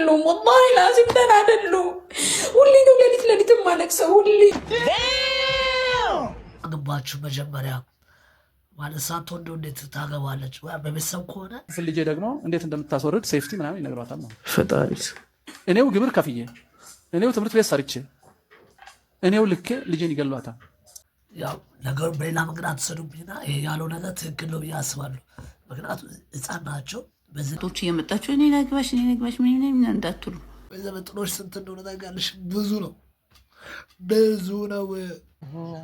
አይደሉም والله لازم ደህና አይደሉም ሁሌ ነው ለሊት ማለቅሰው ሁሌ አገባችሁ መጀመሪያ ማለት ሳትወልድ እንዴት ታገባለች በቤተሰብ ከሆነ ልጄ ደግሞ እንዴት እንደምታስወርድ ሴፍቲ ምናምን ይነግራታል ነው ፈጣሪስ እኔው ግብር ከፍዬ እኔው ትምህርት ቤት ሰርቼ እኔው ልኬ ልጄን ይገሏታል ያው ነገሩ በሌላ መንገድ አትሰዱብኝና ይሄ ያለው ነገር ትክክል ነው ብዬ አስባለሁ ምክንያቱም ህፃን ናቸው በዘቶች እየመጣችሁ እኔ ነግባሽ ምን እንዳትሉ በዘመጥኖች ስንት እንደሆነ ታውቃለሽ ብዙ ነው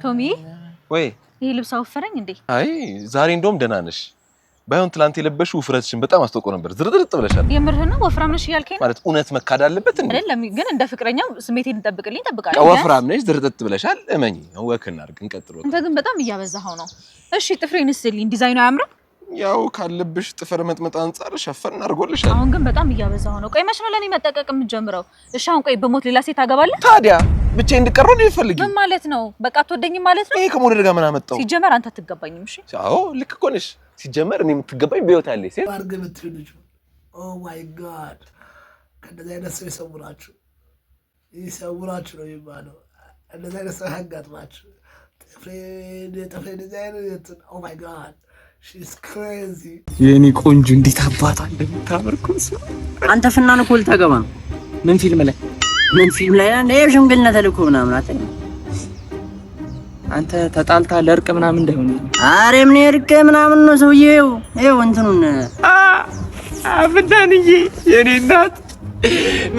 ቶሚ ወይ ይሄ ልብስ አወፈረኝ እንዴ አይ ዛሬ እንደውም ደህና ነሽ ባይሆን ትላንት የለበሽው ውፍረትሽን በጣም አስተቆ ነበር ዝርጥርጥ ብለሻል የምርህና ወፍራም ነሽ ያልከኝ ማለት እውነት መካድ አለበት እንዴ አይደለም ግን እንደ ፍቅረኛው ስሜቴን እንጠብቅልኝ ጠብቃለሁ ወፍራም ነሽ ዝርጥርጥ ብለሻል እመኚ ወክና አድርግ እንቀጥሎ አንተ ግን በጣም እያበዛኸው ነው እሺ ጥፍሬንስ ልኝ ዲዛይኑ አያምርም ያው ካለብሽ ጥፍር መጥመጥ አንፃር ሸፈን አድርጎልሻል አሁን ግን በጣም እያበዛኸው ነው ቆይ መች ነው ለኔ መጠቀቅ የምትጀምረው እሺ አሁን ቆይ በሞት ሌላ ሴት አገባለህ ታዲያ ብቻ እንድቀረው ነው ይፈልጊ ምን ማለት ነው በቃ አትወደኝም ማለት ነው ይሄ ከሞደል ጋር ምን አመጣው ሲጀመር አንተ አትገባኝም እሺ አዎ ልክ እኮ ነሽ ሲጀመር እኔ የምትገባኝ በህይወት አለ ሴት አርገ ምትልጅ ኦ ማይ ጋድ ከነዚህ አይነት ሰው ይሰውራችሁ ነው የሚባለው እንደዚህ አይነት ሰው ያጋጥማችሁ ጥፍሬ ዲዛይን ኦ ማይ ጋድ she's crazy የኔ ቆንጆ እንዴት አባታ እንደምታመርኩስ አንተ ፍናን እኮ ልታገባ ነው ምን ፊልም ላይ አንዴ ሽምግልና ተልኮ ምናምን አትል አንተ ተጣልታ ለርቅ ምናምን እንዳይሆን አሬ ምን እርቅ ምናምን ነው ሰውዬው ይሄው እንትኑን አብዳንዬ የኔ እናት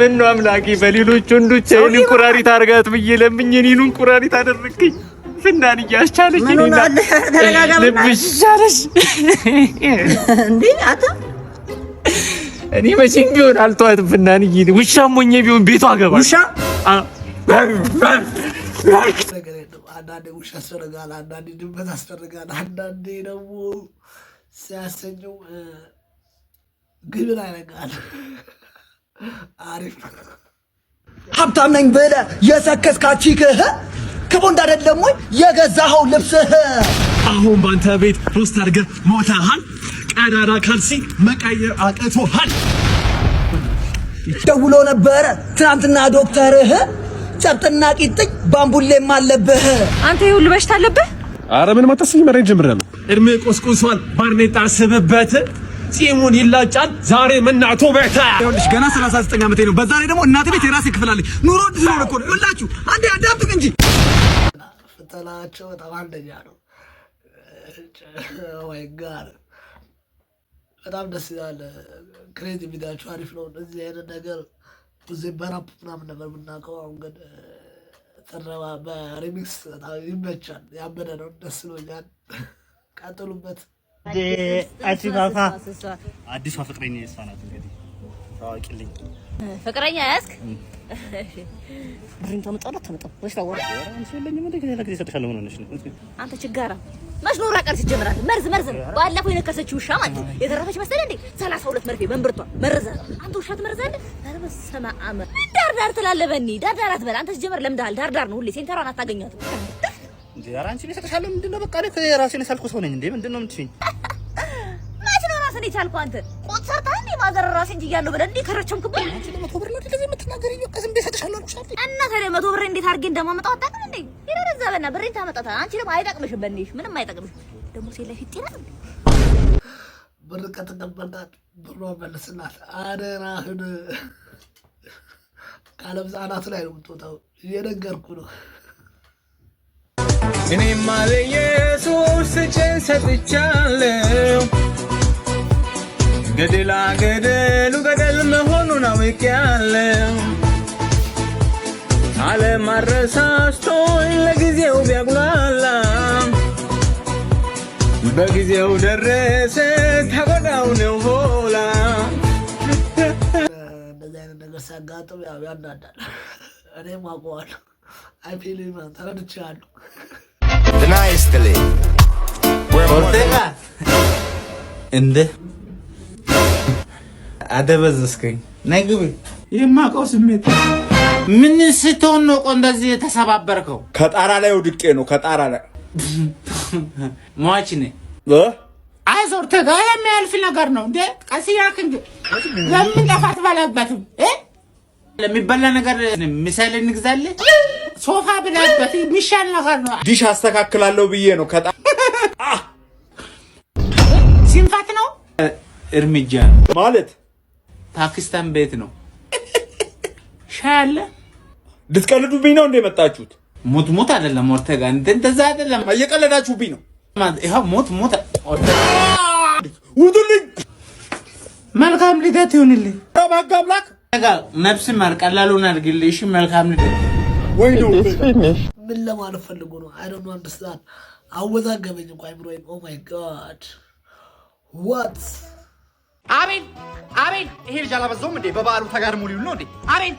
ምን ነው አምላኬ በሌሎች ወንዶች የኔን ቁራሪት አርጋት ብዬ ለምኝ የኔን ቁራሪት አደረከኝ ፍናን ያስቻለች ምን ነው ልብሽ ሻለሽ እንዴ አታ እኔ መቼም ቢሆን አልተዋትም ፍናንዬ ውሻም ሆኜ ቢሆን ቤቷ አገባ ውሻ አንዳንዴ ውሻ ያስፈልጋል አንዳንዴ ድመት ያስፈልጋል አንዳንዴ ደግሞ ሲያሰኘው ግብር ያደርጋል አሪፍ ሀብታም ነኝ ብለህ የሰከስካችህ ከቦንድ አይደለም ወይ የገዛኸው ልብስህ አሁን ባንተ ቤት ፖስት አድርገህ ሞተሃል ቀዳዳ ካልሲ መቀየር አቅቶሃል ደውሎ ነበረ ትናንትና ዶክተርህ ጨብጥና ቂጥኝ ባምቡሌም አለብህ አንተ ይሁን ልበሽታ አለብህ አረ ምን ማታስኝ መረን ጀምራለሁ እድሜ ቆስቁሷል ባርኔጣ ስብበት ጺሙን ይላጫል ዛሬ መናቶ በታ ይኸውልሽ ገና 39 ዓመቴ ነው በዛሬ ደግሞ እናቴ ቤት የራሴ ክፍል አለኝ ኑሮ ድሮ እኮ ነው ሁላችሁ አንዴ አዳምጡኝ እንጂ ፈተናቸው በጣም አንደኛ ነው ወይ ጋር በጣም ደስ ይላል ክሬቲቭ ቪዲዮአችሁ አሪፍ ነው እንደዚህ አይነት ነገር ብዙ በራፕ ምናምን ነበር የምናውቀው አሁን ግን ተረባ በሪሚክስ ይመቻል ያበደ ነው ደስ ይላል ቀጥሉበት አዲሷ ፍቅረኛ የሳናት እንግዲህ ታዋቂልኝ ፍቅረኛ ያስክ ብሪን ተመጣጣ ወይስ ታወራ አንቺ የለኝም እንዴ ከሌላ ጊዜ ሰጥሻለሁ ምን ሆነሽ ነው አንተ ችጋራ መስኖር አቀር ሲጀምራት መርዝ ባለፈው የነከሰችው ውሻ ማለት የተረፈች መሰለህ እንዴ 32 መርፌ መንብርቷ መርዛ አንተ ውሻ ትመርዛለህ ኧረ በስመ አብ ዳር ትላለህ በእኔ ዳር አትበል አንተ ሲጀምር ለምደሃል ዳር ነው ሁሌ ሴንተሯን አታገኛትም እንዴ ኧረ አንቺ ልሰጥሻለሁ ምንድነው በቃ እኔ ራሴን ሳልኩ ሰው ነኝ እንዴ ምንድነው የምትሽኝ ማች ነው ራስን የቻልኩ አንተ ቆጥ ሰርተህ እንዴ ማዘር ራስን እያለሁ ብለህ እንዴ ከረቸምክብኝ አንቺ ለመቶ ብር ነው እንደዚህ የምትናገሪኝ በቃ ዝም ብዬ እሰጥሻለሁ አልኩሽ እና ታዲያ 100 ብር እንዴት አድርጌ እንደማመጣው አታውቅም እንዴ ይረዛ በእና ብሬን ታመጣታ አንቺ ደግሞ አይጠቅምሽም በእኔሽ ምንም አይጠቅምሽም ደግሞ ሴት ላይ ፊት ይላል ብር ከተቀበልናት ብሯ መልስናት አደራህን ካለብዛ አናቱ ላይ ነው የምትወጣው እየነገርኩ ነው እኔማ ለኢየሱስ ስጭን ሰጥቻለሁ ገደሉ ገደል መሆኑን አውቄያለሁ ዓለም አረሳስቶኝ ለጊዜው ቢያጉላላ በጊዜው ደረሰ ተጎዳው ነው ሆላ እንደዚህ አይነት ነገር ሲያጋጥም ያው ያናዳል እኔም አውቀዋለሁ አይፊልም ተረድቻለሁ እንደ አደበዘስከኝ ነግብ የማውቀው ስሜት ምን ስትሆን ነው እንደዚህ የተሰባበርከው ከጣራ ላይ ወድቄ ነው ከጣራ ላይ ሟች ነኝ አይዞህ ተጋ የሚያልፍ ነገር ነው እንዴ ቀስ ያልክ እንጂ ለምን ለፋት ባለበትም ለሚበላ ነገር ምሳሌ እንግዛለን። ሶፋ ብላበት ሚሻል ነገር ነው። ዲሽ አስተካክላለሁ ብዬ ነው ከጣ ሲንፋት ነው እርምጃ ማለት ፓኪስታን ቤት ነው። ሻለ ልትቀልዱብኝ ነው እንደ መጣችሁት? ሞት አይደለም ኦርቴጋ እንደዛ አይደለም። እየቀለዳችሁብኝ ነው። ይሄው ሞት ውጡልኝ። መልካም ልደት ይሁንልኝ። ባጋ አምላክ ነፍስ ማርቀላሉን አድርግልሽ። መልካም ልደት ወይ ነው። ምን ለማለት ፈልጎ ነው? አይ ዶንት አንደርስታንድ። አወዛገበኝ እኮ አይብሮይም። ኦ ማይ ጋድ ዋት አቤል ይሄ ልጅ አላበዛውም እንዴ? በበዓሉ ተጋርሙ ሊሉ ነው እንዴ? አቤል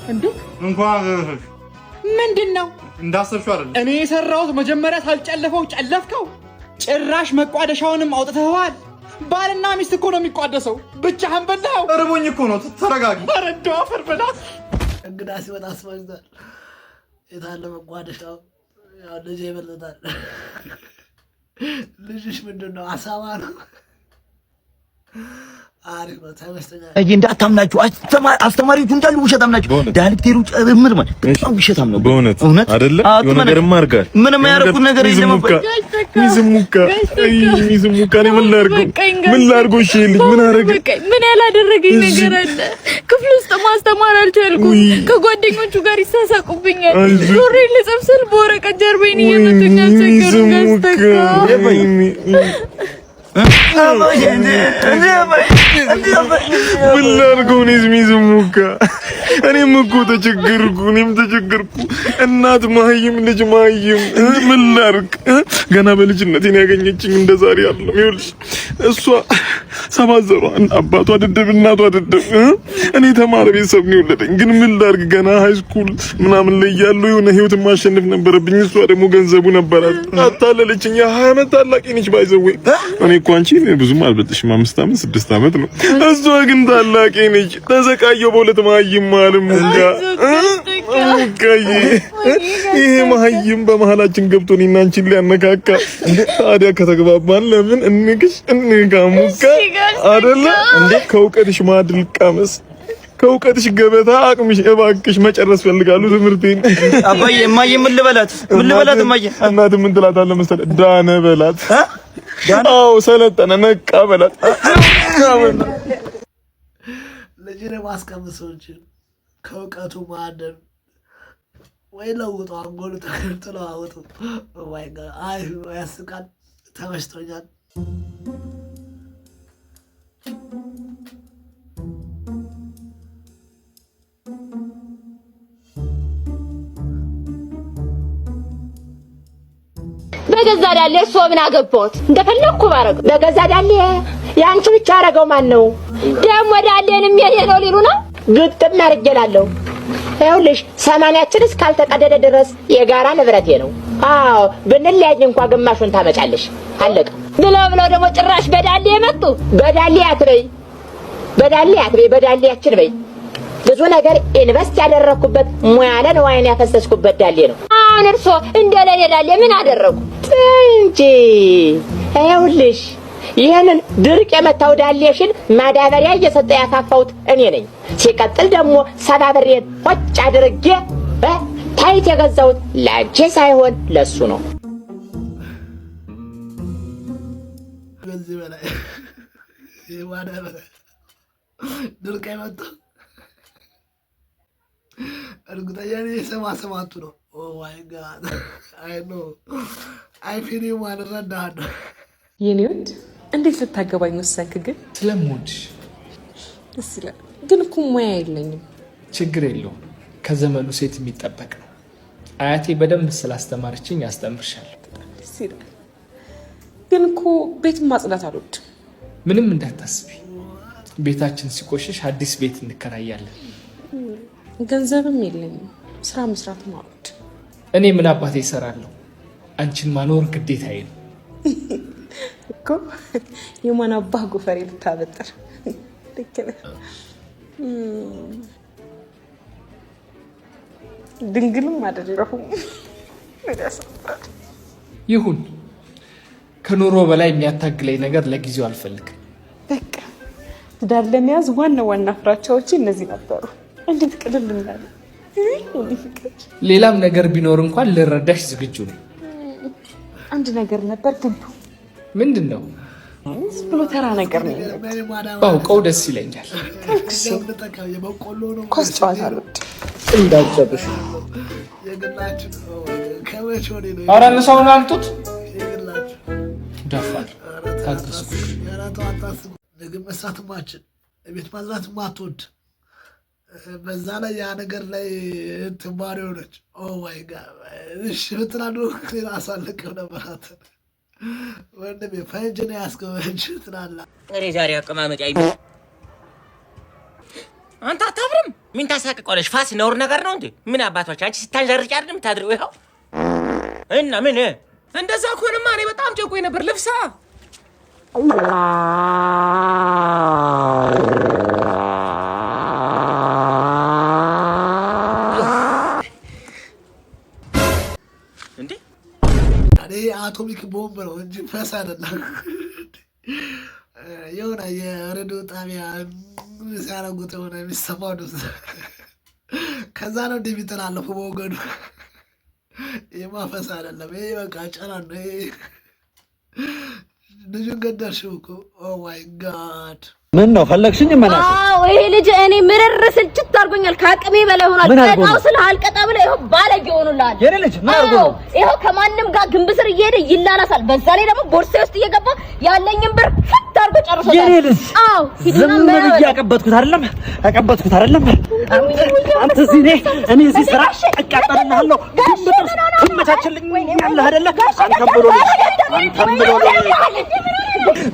እንዴ እንኳን ምንድነው እንዳሰብሽው አይደል? እኔ የሰራሁት መጀመሪያ ሳልጨለፈው ጨለፍከው። ጭራሽ መቋደሻውንም አውጥተዋል። ባልና ሚስት እኮ ነው የሚቋደሰው። ብቻህን በላው። እርቦኝ እኮ ነው። ተረጋጊ። አረዶ አፈር በላ። እንግዳ ሲወጣ አስማጅታል። የታለ መቋደሻው? ያው ልጅ ይበልጣል። ልጅሽ ምንድነው? አሳማ ነው። አሪፍ ነው። ተመስተኛ እንዳታምናችሁ አስተማሪዎቹ እንዳሉ ውሸታም ናቸው። ዳይሬክተሩ ጨምር ማለት በጣም ውሸታም ነው። በእውነት አይደለ? የሆነ ነገርማ አድርጋል። ምንም ያደረኩት ነገር የለም። ሚዝሙካ ነው። ምን ላድርገው? እሺ ልጅ ምን አደረገ? ምን ያላደረገኝ ነገር አለ? ክፍል ውስጥ ማስተማር አልቻልኩም። ከጓደኞቹ ጋር ይሳሳቁብኛል። ዞሬ ልጸብስል በወረቀት ጀርባዬን እየመቱኝ አስቸገሩኝ። ምን ላድርገው? ሚዝሙካ እኔም እኮ ተቸገርኩ። እናት ማህይም ልጅ ማህይም ምን ላድርግ? ገና በልጅነቴ ያገኘችኝ እንደዛሬ አይደለም። ይኸውልሽ እሷ ሰባት ዘሯ አባቷ ድድብ እናቷ ድድብ። እኔ ተማሪ ቤተሰብ ነው የወለደኝ። ግን ምን ላድርግ? ገና ሃይ ስኩል ምናምን ላይ ያለው የሆነ ህይወት ማሸነፍ ነበረብኝ። እሷ ደግሞ ገንዘቡ ነበራት። አታለለችኝ። የ20 ዓመት ታላቅ ነች ባይዘው። እኔ እኮ አንቺ ብዙም አልበልጥሽም። 5 ዓመት 6 ዓመት ነው። እሷ ግን ታላቅ ነች። ተሰቃየሁ በሁለት ማህይም ማለት ሙጋ ይሄ ማህይም በመሀላችን ገብቶ እኔና አንቺን ሊያነካካ። ታዲያ ከተግባባን ለምን እንጋሙካ አይደለ እንዴ? ከእውቀትሽ ማድል ቀመስ፣ ከእውቀትሽ ገበታ አቅምሽ እባክሽ መጨረስ ፈልጋለሁ ትምህርቴን። አባዬ እማዬ ምን ልበላት እማዬ? እናት ምን ትላታለህ መሰለህ? ዳነ በላት። አዎ ሰለጠነ ነቃ በላት። ልጅን ማስቀምሶች ከእውቀቱ ማደር ወይ ለውጡ አንጎሉ ተከልጥለው አውጡ። ወይ ጋር አይ ያስቃል። ተመችቶኛል። በገዛ ዳሌ እርሶ ምን አገባዎት? እንደፈለኩ ባረግ በገዛ ዳሌ ያንቺ ብቻ አረገው ማን ነው ደግሞ? ዳሌንም የኔ ነው ሊሉ ነው። ግጥም አርገላለሁ። ይኸውልሽ 80ችን እስካልተቀደደ ድረስ የጋራ ንብረቴ ነው። አዎ ብንለያይ እንኳን ግማሹን ታመጫለሽ። አለቀ። ብለው ደግሞ ጭራሽ በዳሌ የመጡ በዳሌ አትበይ፣ በዳሌያችን በይ። ብዙ ነገር ኢንቨስት ያደረኩበት ሙያለ ነው አይን ያፈሰስኩበት ዳሌ ነው። አሁን እርሶ እንደለኔ ዳሌ ምን አደረጉ እንጂ? ይኸውልሽ ይሄንን ድርቅ የመታው ዳሌሽን ማዳበሪያ እየሰጠ ያፋፋውት እኔ ነኝ። ሲቀጥል ደግሞ ሰባብሬን ሆጭ አድርጌ ታይት የገዛውት ላንቺ ሳይሆን ለሱ ነው። ከዚህ በላይ የማዳበሪያ ድርቅ የመታው እርግጠኛ ነኝ የሰማቱ ነው። ኦ ማይ ጋድ አይ ኖ አይ ፊል ዩ ማን ረዳሃለሁ። የኔ ወድ እንዴት ልታገባኝ ወሰንክ? ግን ስለምወድሽ። ደስ ይላል። ግን እኮ ሙያ የለኝም። ችግር የለውም። ከዘመኑ ሴት የሚጠበቅ ነው። አያቴ በደንብ ስላስተማረችኝ ያስተምርሻለሁ። ደስ ይላል። ግን እኮ ቤት ማጽዳት አልወድም። ምንም እንዳታስቢ። ቤታችን ሲቆሽሽ አዲስ ቤት እንከራያለን። ገንዘብም የለኝም። ስራ መስራትም አልወድም። እኔ ምን አባቴ እሰራለሁ? አንቺን ማኖር ግዴታዬ ነው እኮ። የማን አባህ ጎፈሬ ልታበጥር? ልክ ነህ። ድንግልም አይደለሁም። ይሁን። ከኑሮ በላይ የሚያታግለኝ ነገር ለጊዜው አልፈልግም። ትዳር ለመያዝ ዋና ፍራቻዎች እነዚህ ነበሩ። እንዴት ቅልል እንዳለ። ሌላም ነገር ቢኖር እንኳን ልረዳሽ ዝግጁ ነኝ። አንድ ነገር ነበር ግን ምንድነው? ብሎ ተራ ነገር ነው። ባውቀው ደስ ይለኛል። ኳስ ጨዋታ ነው እንዳጨብሽ። የግላችሁ ከመቼ ወዲህ ነው? ኧረ ንሳውን አምጡት። ደፋር ታገስኩሽ። ምግብ መስራትማችን ቤት ማዝራት ማትወድ በዛ ላይ ያ ነገር ላይ ትማሪ ሆነች። ኦ ማይ ጋድ እሺ ብትላሉ አሳልቀው ነበራት። ወንድሜ ፈንጅ ነው ያስከወንጅ ትላላ። እኔ ዛሬ አቀማመጫ አንተ አታፍርም? ምን ታሳቅቀዋለሽ? ፋስ ነውር ነገር ነው እንዴ? ምን አባቶች አንቺ ስታንዘርጭ አይደል የምታድሪው? ይኸው እና ምን እንደዛ ከሆነማ እኔ በጣም ጨቆኝ ነበር። ልብሳ እንዴ እኔ አቶሚክ ቦምብ ነው እንጂ ፈስ አይደለም። የሆነ የሬዲዮ ጣቢያ ሲያረጉት የሆነ የሚሰማው ድምፅ ከዛ ነው እንዲህ የሚተላለፉ በወገዱ። የማፈስ አይደለም ይሄ በቃ ጨና ነው። ልጁን ገደልሽው እኮ። ኦ ማይ ጋድ ምን ነው ፈለግሽኝ? መላክ አዎ ይሄ ልጅ እኔ ምርር ስልችት አድርጎኛል። ከአቅሜ በላይ ሆኗል። ቀጣው ስለ አልቀጣ ብለ ይሄው ባለጌ ሆኖላል። የኔ ልጅ ምን አድርጎ ነው? ይሄው ከማንም ጋር ግንብ ስር እየሄደ ይላላሳል። በዛ ላይ ደግሞ ቦርሴ ውስጥ እየገባ ያለኝን ብር ፍት አድርጎ ጨርሶታል። የኔ ልጅ አዎ ዝም ብዬ ያቀበጥኩት አይደለም። አንተ እኔ እዚህ ስራ አቃጠልልሃለሁ። ትመቻችልኝ ያለህ አይደለ? አንተም ብሎ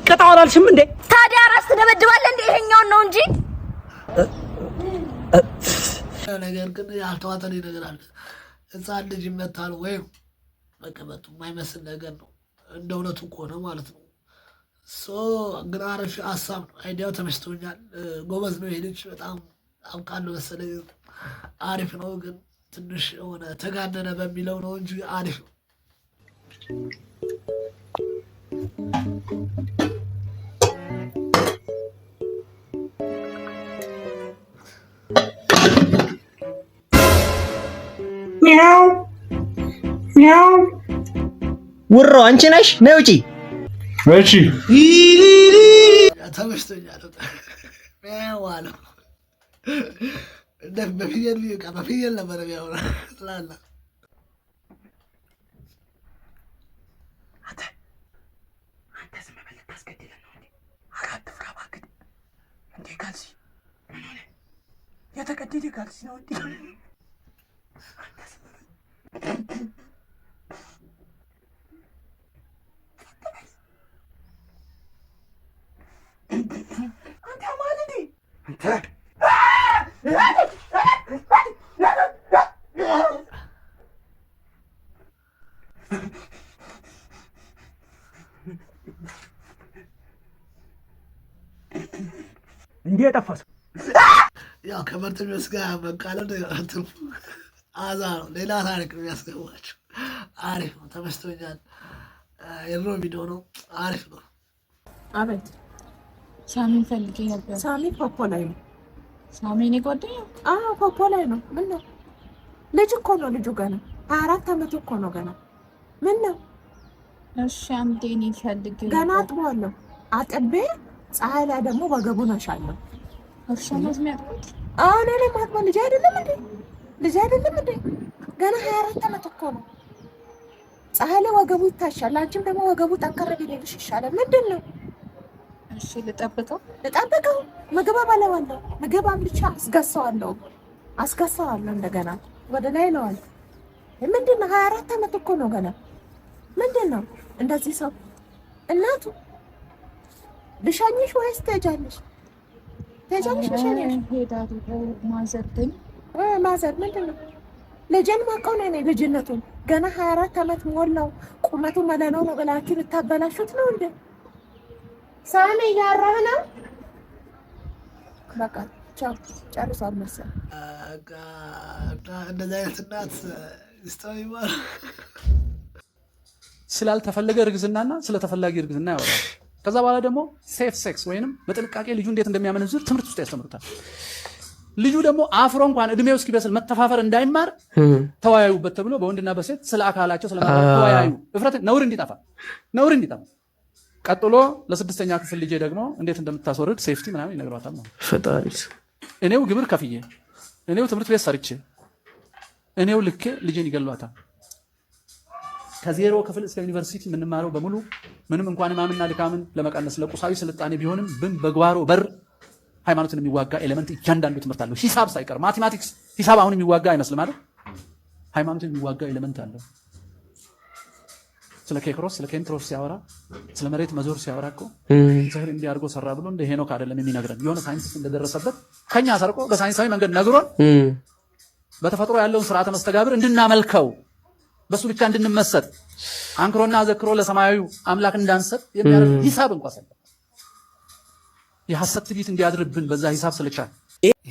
ቅጣው አላልሽም እንዴ? ታዲያ ራስ ትደበድባለህ እንዴ? ይሄኛውን ነው እንጂ ነገር ግን ያልተዋጠልኝ ነገር አለ። ሕፃን ልጅ ይመታል ወይም መቀመጡ የማይመስል ነገር ነው እንደ እውነቱ ከሆነ ማለት ነው። ግን አሪፍ ሀሳብ ነው። አይዲያው ተመችቶኛል። ጎበዝ ነው ይሄ ልጅ። በጣም አውቃለሁ መሰለኝ። አሪፍ ነው ግን ትንሽ የሆነ ተጋነነ በሚለው ነው እንጂ አሪፍ ነው። ውሮ አንቺ ነሽ? ነይ ውጪ። እሺ ተመችቶኛል። ዋለ በፍየል ነበረ ቢያወራ ትላላ። የተቀደደ ካልሲ ነው እንዴ? አንተ ማለት አንተ እንዴ ጠፋስ? ያው ከመርተሚያስ ጋር መቃለድ ትርፉ አዛ ነው። ሌላ ታሪክ ነው የሚያስገባቸው። አሪፍ ነው፣ ተመችቶኛል። የድሮ ቪዲዮ ነው፣ አሪፍ ነው። አቤት ሳሚን ፈልጌ ነበር። ሳሚ ፖፖ ላይ ነው። ሳሚ እኔ ጓደኛ? አዎ ፖፖ ላይ ነው። ምን ነው? ልጅ እኮ ነው ልጁ ገና 24 ዓመቱ እኮ ነው ገና። ምን ነው? እሺ አንዴ እኔ ፈልጌ ገና አጥቧለሁ። አጥቤ ፀሐይ ላይ ደግሞ ወገቡን አሻለሁ። እሺ ማዝሚያጥቁት አሁን እኔ ማጥባ ልጅ አይደለም እንዴ? ልጅ አይደለም እንዴ? ገና 24 ዓመት እኮ ነው። ፀሐይ ላይ ወገቡ ይታሻል። አንቺም ደግሞ ወገቡ ጠንከር ቢልልሽ ይሻላል። ምንድን ነው? እሺ ልጠብቀው ምግብ አበላዋለሁ። ምግብ አምልቻ አስገሳዋለሁ እንደገና ወደ ላይ ለዋል። ምንድን ነው? 24 ዓመት እኮ ነው ገና። ምንድን ነው እንደዚህ ሰው? እናቱ ልሻኝሽ ወይስ ትሄጃለሽ? ልሻኝሽ ሄዳለሁ። ማዘር ምንድን ነው? ልጅን ማውቀው ነው እኔ ልጅነቱን። ገና 24 ዓመት ሞላው። ቁመቱ መለነው ነው ብላችሁ ልታበላሹት ነው እንዴ? ሳሚ እያወራህ ነው? በቃ ቻው፣ ጨርሷል መሰለኝ። እንደዚህ አይነት እናት ስላልተፈለገ እርግዝናና ስለተፈላጊ እርግዝና ያወራል። ከዛ በኋላ ደግሞ ሴፍ ሴክስ ወይንም በጥንቃቄ ልጁ እንዴት እንደሚያመነዝር ትምህርት ውስጥ ያስተምሩታል። ልጁ ደግሞ አፍሮ እንኳን እድሜው እስኪበስል መተፋፈር እንዳይማር ተወያዩበት ተብሎ በወንድና በሴት ስለ አካላቸው ስለማድረግ ተወያዩ። እፍረት ነውር እንዲጠፋ ቀጥሎ ለ6ኛ ክፍል ልጄ ደግሞ እንዴት እንደምታስወርድ ሴፍቲ ምናምን ይነግሯታል ማለት ፈጣሪስ እኔው ግብር ከፍዬ እኔው ትምህርት ቤት ሰርቼ እኔው ልኬ ልጄን ይገሏታል። ከዜሮ ክፍል እስከ ዩኒቨርሲቲ የምንማረው በሙሉ ምንም እንኳን ማምንና ድካምን ለመቀነስ ለቁሳዊ ስልጣኔ ቢሆንም በጓሮ በር ሃይማኖትን የሚዋጋ ኤሌመንት እያንዳንዱ ትምህርት አለው። ሂሳብ ሳይቀር ማቴማቲክስ ሂሳብ አሁን የሚዋጋ አይመስልም አይደል? ሃይማኖትን የሚዋጋ ኤሌመንት አለው። ስለ ኬክሮስ ስለ ኬንትሮስ ሲያወራ ስለ መሬት መዞር ሲያወራ እኮ ዘህር እንዲያርጎ ሰራ ብሎ እንደ ሄኖክ አይደለም የሚነግረን። የሆነ ሳይንስ እንደደረሰበት ከኛ ሰርቆ በሳይንሳዊ መንገድ ነግሮን በተፈጥሮ ያለውን ስርዓተ መስተጋብር እንድናመልከው በሱ ብቻ እንድንመሰጥ አንክሮና ዘክሮ ለሰማያዊ አምላክ እንዳንሰጥ የሚያደርግ ሂሳብ እንኳን ሰለ የሐሰት ትዕቢት እንዲያድርብን በዛ ሂሳብ ስለቻለ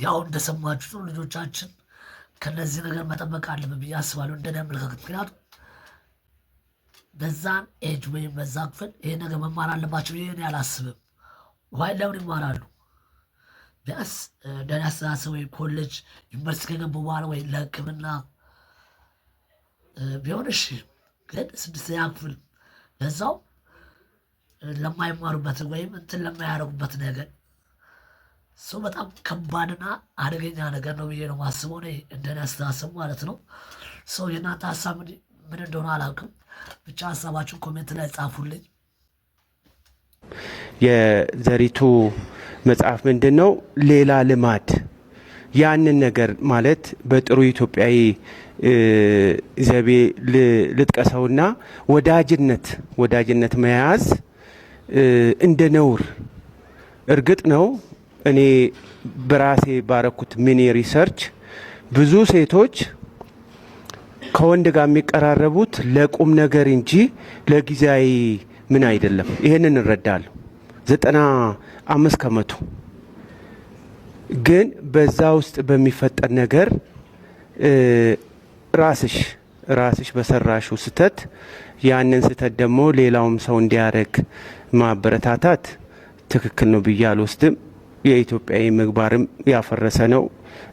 ያው እንደሰማችሁ ልጆቻችን ከነዚህ ነገር መጠበቅ አለብን ብዬ አስባለሁ። እንደኔ አመለካከት ምክንያቱም በዛን ኤጅ ወይም በዛ ክፍል ይሄ ነገር መማር አለባቸው ብዬ እኔ አላስብም። ዋይ ለምን ይማራሉ? ቢያንስ እንደኔ አስተሳሰብ ወይ ኮሌጅ ዩኒቨርሲቲ ከገቡ በኋላ ወይ ለሕክምና ቢሆን እሺ፣ ግን 6ኛ ክፍል ለዛው ለማይማሩበት ወይም እንትን ለማያደርጉበት ነገር ሰው በጣም ከባድና አደገኛ ነገር ነው ብዬ ነው ማስበው ነው እንደኔ አስተሳሰብ ማለት ነው። ሰው የእናንተ ሀሳብ ምን እንደሆነ አላውቅም። ብቻ ሀሳባችሁን ኮሜንት ላይ ጻፉልኝ። የዘሪቱ መጽሐፍ ምንድነው? ሌላ ልማድ ያንን ነገር ማለት በጥሩ ኢትዮጵያዊ ዘቤ ልጥቀሰውና ወዳጅነት መያዝ እንደ ነውር እርግጥ ነው። እኔ በራሴ ባረኩት ሚኒ ሪሰርች ብዙ ሴቶች ከወንድ ጋር የሚቀራረቡት ለቁም ነገር እንጂ ለጊዜያዊ ምን አይደለም። ይሄንን እንረዳለሁ 95%። ግን በዛ ውስጥ በሚፈጠር ነገር ራስሽ በሰራሽው ስተት ያንን ስተት ደግሞ ሌላውም ሰው እንዲያደርግ ማበረታታት ትክክል ነው ብዬ አልወስድም። የኢትዮጵያዊ ምግባርም ያፈረሰ ነው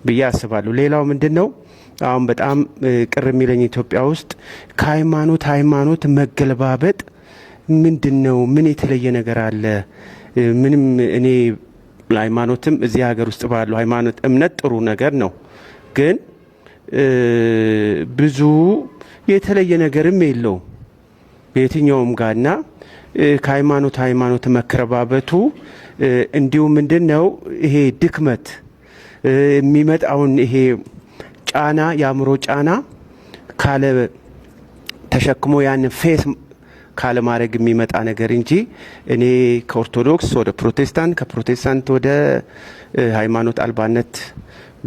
ብዬ አስባለሁ። ሌላው ምንድነው አሁን በጣም ቅር የሚለኝ ኢትዮጵያ ውስጥ ከሃይማኖት መገለባበጥ ምንድነው? ምን የተለየ ነገር አለ? ምንም እኔ ሃይማኖትም እዚህ ሀገር ውስጥ ባለው ሃይማኖት እምነት ጥሩ ነገር ነው፣ ግን ብዙ የተለየ ነገርም የለው በየትኛውም ጋርና ከሃይማኖት መከረባበቱ እንዲሁም ምንድነው ይሄ ድክመት የሚመጣውን ይሄ ጫና የአእምሮ ጫና ካለ ተሸክሞ ያን ፌስ ካለ ማድረግ የሚመጣ ነገር እንጂ እኔ ከኦርቶዶክስ ወደ ፕሮቴስታንት ከፕሮቴስታንት ወደ ሃይማኖት አልባነት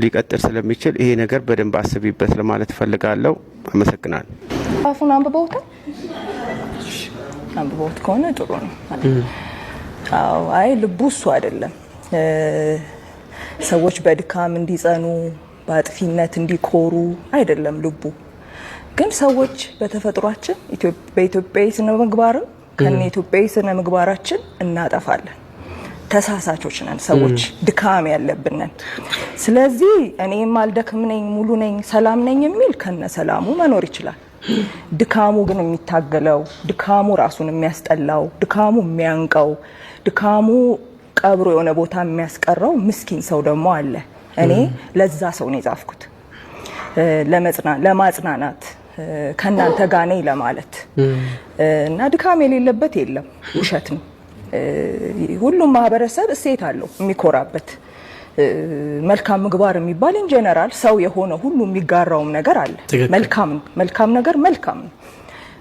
ሊቀጥል ስለሚችል ይሄ ነገር በደንብ አስቢበት ለማለት ፈልጋለሁ። አመሰግናለሁ። አፉን አንብበውታል? አንብበውት ከሆነ ጥሩ ነው። አዎ፣ አይ ልቡ እሱ አይደለም። ሰዎች በድካም እንዲጸኑ በአጥፊነት እንዲኮሩ አይደለም ልቡ። ግን ሰዎች በተፈጥሯችን በኢትዮጵያዊ ስነ ምግባርም ከነ ኢትዮጵያዊ ስነ ምግባራችን እናጠፋለን። ተሳሳቾች ነን ሰዎች፣ ድካም ያለብን ነን። ስለዚህ እኔም አልደክም ነኝ ሙሉ ነኝ ሰላም ነኝ የሚል ከነ ሰላሙ መኖር ይችላል። ድካሙ ግን የሚታገለው ድካሙ ራሱን የሚያስጠላው ድካሙ የሚያንቀው ድካሙ ቀብሮ የሆነ ቦታ የሚያስቀረው ምስኪን ሰው ደግሞ አለ። እኔ ለዛ ሰው ነው የጻፍኩት፣ ለማጽናናት ከናንተ ጋር ነኝ ለማለት እና ድካም የሌለበት የለም፣ ውሸት ነው። ሁሉም ማህበረሰብ እሴት አለው የሚኮራበት። መልካም ምግባር የሚባል ኢንጀነራል ሰው የሆነ ሁሉ የሚጋራውም ነገር አለ። መልካም ነገር መልካም ነው፣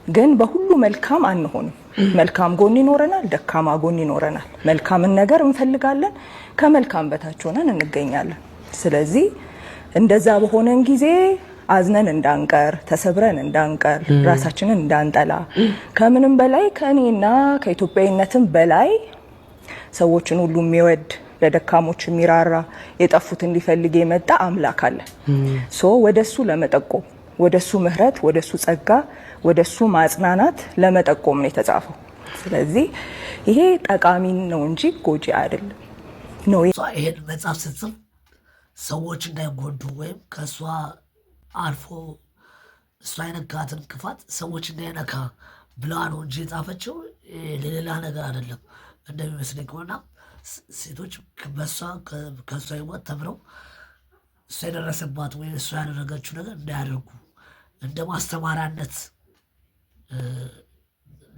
ግን በሁሉ መልካም አንሆንም። መልካም ጎን ይኖረናል፣ ደካማ ጎን ይኖረናል። መልካምን ነገር እንፈልጋለን፣ ከመልካም በታች ሆነን እንገኛለን። ስለዚህ እንደዛ በሆነን ጊዜ አዝነን እንዳንቀር፣ ተሰብረን እንዳንቀር፣ ራሳችንን እንዳንጠላ፣ ከምንም በላይ ከእኔና ከኢትዮጵያዊነትም በላይ ሰዎችን ሁሉ የሚወድ ለደካሞች የሚራራ የጠፉትን ሊፈልግ የመጣ አምላክ አለ። ወደሱ ለመጠቆም ወደሱ ምህረት፣ ወደሱ ጸጋ፣ ወደሱ ማጽናናት ለመጠቆም ነው የተጻፈው። ስለዚህ ይሄ ጠቃሚ ነው እንጂ ጎጂ አይደለም ነው። ይሄን መጽሐፍ ስትጽፍ ሰዎች እንዳይጎዱ ወይም ከእሷ አልፎ እሷ አይነካትን ክፋት ሰዎች እንዳይነካ ብላ ነው እንጂ የጻፈችው ለሌላ ነገር አይደለም እንደሚመስለኝ ከሆነ ሴቶች ከእሷ ህይወት ተምረው እሷ የደረሰባት ወይ እሷ ያደረገችው ነገር እንዳያደርጉ እንደ ማስተማሪያነት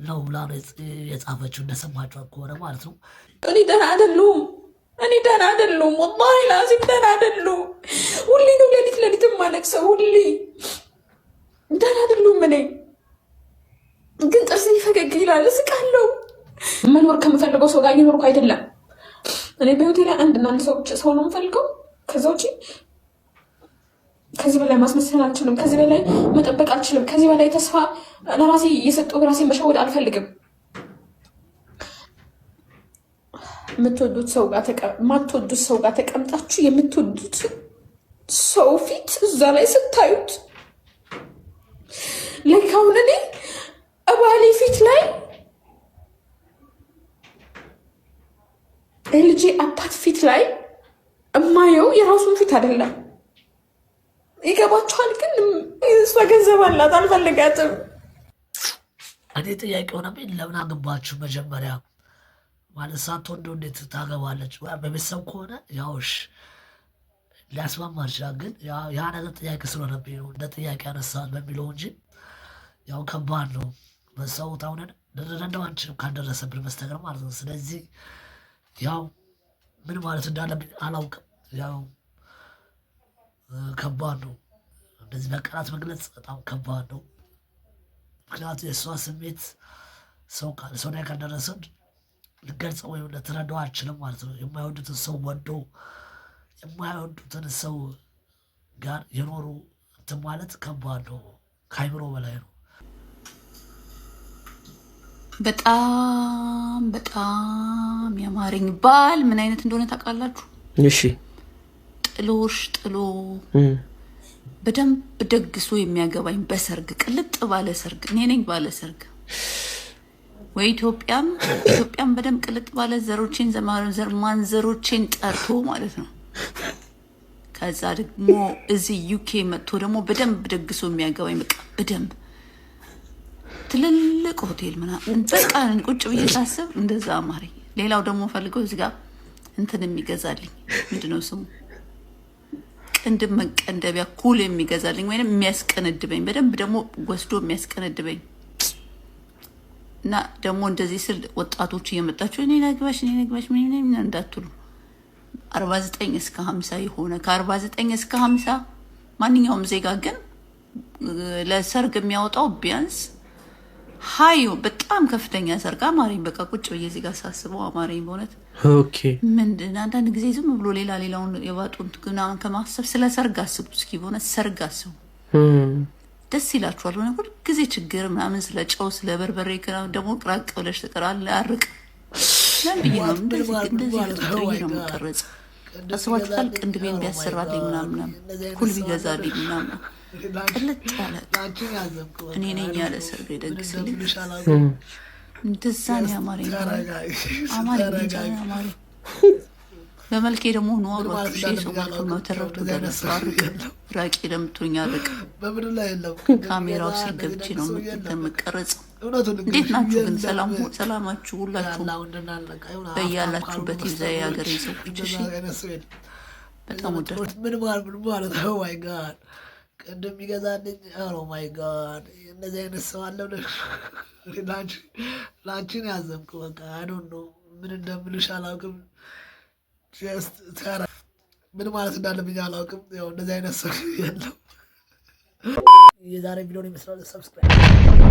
ነው ብላ ነው የጻፈችው እንደሰማችኋት ከሆነ ማለት ነው። እኔ ደህና አይደለሁም ወላሂ ላዚም ደህና አይደለሁም። ሁሌ ነው ሌሊት የማለቅሰው ሁሌ ደህና አይደለሁም። እኔ ግን ጥርሴ ፈገግ ይላል እስቃለሁ። መኖር ከምፈልገው ሰው ጋር እየኖርኩ አይደለም። እኔ በህይወቴ ላይ አንድና አንድ ሰው ነው የምፈልገው። ከዛ ውጪ ከዚህ በላይ ማስመሰል አልችልም። ከዚህ በላይ መጠበቅ አልችልም። ከዚህ በላይ ተስፋ ለራሴ እየሰጠሁ ራሴን መሸወድ አልፈልግም። የማትወዱት ሰው ጋር ተቀምጣችሁ የምትወዱት ሰው ፊት እዛ ላይ ስታዩት ልክ አሁን እኔ እባሌ ፊት ላይ ልጄ አባት ፊት ላይ እማየው የራሱን ፊት አይደለም። ይገባችኋል? ግን እሷ ገንዘብ አላት አልፈልጋትም። እኔ ጥያቄ ሆነብኝ፣ ለምን አገባችሁ መጀመሪያ? ማለት ሳትወዱ እንዴት ታገባለች? በቤተሰብ ከሆነ ያውሽ ሊያስማማ ይችላል። ግን ያ ነገር ጥያቄ ስለሆነብኝ ነው እንደ ጥያቄ ያነሳል በሚለው እንጂ ያው ከባድ ነው። በሰው ታውነን ልንረዳው አንችልም ካልደረሰብን በስተቀር ማለት ነው። ስለዚህ ያው ምን ማለት እንዳለብኝ አላውቅም። ያው ከባድ ነው፣ እንደዚህ በቃላት መግለጽ በጣም ከባድ ነው። ምክንያቱም የእሷ ስሜት ሰው ላይ ካልደረሰን ልገልጸው ወይም ልትረዳው አልችልም ማለት ነው። የማይወዱትን ሰው ወደው የማይወዱትን ሰው ጋር የኖሩ እንትን ማለት ከባድ ነው፣ ከአይምሮ በላይ ነው። በጣም ያማረኝ ባል ምን አይነት እንደሆነ ታውቃላችሁ? እሺ፣ ጥሎሽ ጥሎ በደንብ ደግሶ የሚያገባኝ በሰርግ ቅልጥ ባለ ሰርግ እኔ ነኝ ባለ ሰርግ ወይ ኢትዮጵያም በደንብ ቅልጥ ባለ ዘሮቼን ማንዘሮቼን ጠርቶ ማለት ነው። ከዛ ደግሞ እዚህ ዩኬ መጥቶ ደግሞ በደንብ ደግሶ የሚያገባኝ በቃ በደንብ ትልልቅ ሆቴል ምናምን በቃ ቁጭ ብዬ ሳስብ እንደዛ አማረኝ። ሌላው ደግሞ ፈልገው እዚህ ጋር እንትን የሚገዛልኝ ምንድነው ስሙ ቅንድብ መቀንደቢያ ኩል የሚገዛልኝ ወይንም የሚያስቀነድበኝ በደንብ ደግሞ ወስዶ የሚያስቀነድበኝ እና ደግሞ እንደዚህ ስል ወጣቶች እየመጣችሁ እኔ ነግባሽ ምን እንዳትሉ 49 እስከ 50 የሆነ ከ49 እስከ 50 ማንኛውም ዜጋ ግን ለሰርግ የሚያወጣው ቢያንስ ሃዩ በጣም ከፍተኛ ሰርግ አማረኝ። በቃ ቁጭ ብዬ እዚህ ጋር ሳስበው አማረኝ በእውነት። ኦኬ ምንድን አንዳንድ ጊዜ ዝም ብሎ ሌላውን የባጡን ምናምን ከማሰብ ስለ ሰርግ አስቡ እስኪ በእውነት ሰርግ አስቡ። ደስ ይላችኋል። ሆነ ሁሉ ጊዜ ችግር ምናምን ስለ ጨው ስለ በርበሬ ደግሞ ቅራቅ ብለሽ ትቀራለህ። አርቅ ለምንድን ነው እንደዚህ ፍጥሬ ነው የምቀረጽ? አስባችሁታል? ቅንድቤን ቢያሰራልኝ ምናምን ኩል ቢገዛልኝ ምናምን ቅልጥ ያለ እኔ ነኝ ያለ ሰርግ ይደግስልኝ። እንደዛ ነው ያማረኝ። በመልኬ ደግሞ ኗሩ ሰው ነው ተረቱ ደረሳርቅ ራቂ ለምትኛ አርቅ ካሜራው ስር ገብቼ ነው የምቀረጸው። እንዴት ናችሁ ግን? ሰላማችሁ ሁላችሁ በያላችሁበት ይብዛ የሀገሬ ሰዎች። እሺ በጣም ወዳችሁ ምን ማለት ነው? ማይ ጋድ ቅድም ይገዛልኝ። ኦ ማይ ጋድ እንደዚህ አይነት ሰው አለ። ላንቺን ያዘንኩ በቃ አይ ዶንት ኖ ምን እንደምልሽ አላውቅም። ጀስት ተራ ምን ማለት እንዳለብኝ አላውቅም። ያው እንደዚህ አይነት ሰው የለም። የዛሬ ቪዲዮ ይመስላል። ሰብስክራይብ